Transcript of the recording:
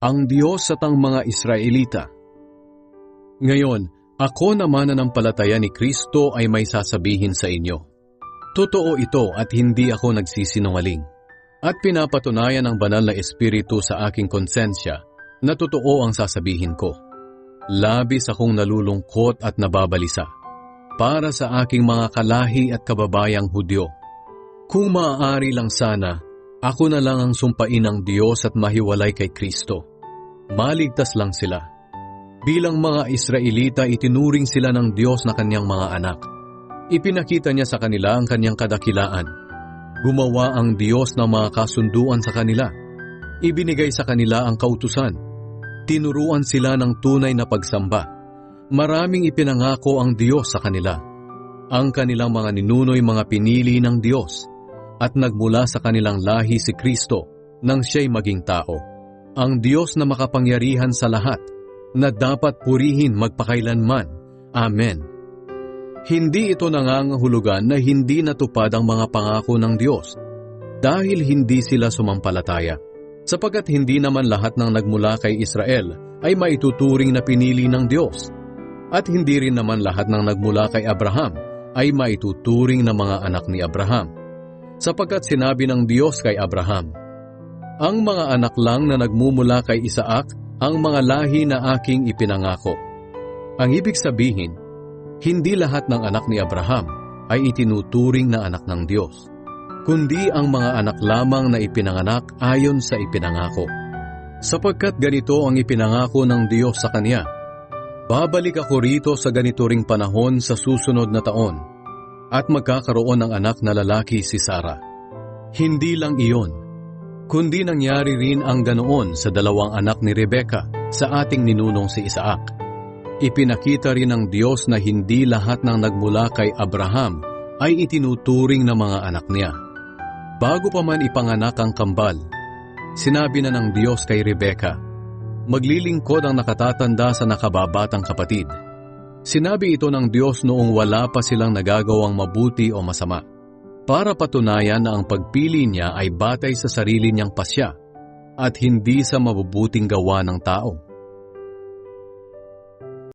ang Diyos at ang mga Israelita. Ngayon, ako na mananampalataya ni Kristo ay may sasabihin sa inyo. Totoo ito at hindi ako nagsisinungaling. At pinapatunayan ng banal na Espiritu sa aking konsensya na totoo ang sasabihin ko. Labis akong nalulungkot at nababalisa para sa aking mga kalahi at kababayang Hudyo. Kung maaari lang sana, ako na lang ang sumpain ng Diyos at mahiwalay kay Kristo. Maligtas lang sila. Bilang mga Israelita, itinuring sila ng Diyos na kanyang mga anak. Ipinakita niya sa kanila ang kanyang kadakilaan. Gumawa ang Diyos ng mga kasunduan sa kanila. Ibinigay sa kanila ang kautusan. Tinuruan sila ng tunay na pagsamba. Maraming ipinangako ang Diyos sa kanila. Ang kanilang mga ninuno'y mga pinili ng Diyos. At nagmula sa kanilang lahi si Kristo nang siya'y maging tao. Ang Diyos na makapangyarihan sa lahat, na dapat purihin magpakailanman. Amen. Hindi ito nangangahulugan na hindi natupad ang mga pangako ng Diyos dahil hindi sila sumampalataya, sapagkat hindi naman lahat ng nagmula kay Israel ay maituturing na pinili ng Diyos, at hindi rin naman lahat ng nagmula kay Abraham ay maituturing na mga anak ni Abraham, sapagkat sinabi ng Diyos kay Abraham, "Ang mga anak lang na nagmumula kay Isaac ang mga lahi na aking ipinangako." Ang ibig sabihin, hindi lahat ng anak ni Abraham ay itinuturing na anak ng Diyos, kundi ang mga anak lamang na ipinanganak ayon sa ipinangako. Sapagkat ganito ang ipinangako ng Diyos sa kanya, "Babalik ako rito sa ganito ring panahon sa susunod na taon, at magkakaroon ng anak na lalaki si Sarah." Hindi lang iyon, kundi nangyari rin ang ganoon sa dalawang anak ni Rebecca sa ating ninunong si Isaac. Ipinakita rin ng Diyos na hindi lahat ng nagmula kay Abraham ay itinuturing na mga anak niya. Bago pa man ipanganak ang kambal, sinabi na ng Diyos kay Rebecca, "Maglilingkod ang nakatatanda sa nakababatang kapatid." Sinabi ito ng Diyos noong wala pa silang nagagawang mabuti o masama, para patunayan na ang pagpili niya ay batay sa sarili niyang pasya at hindi sa mabubuting gawa ng tao.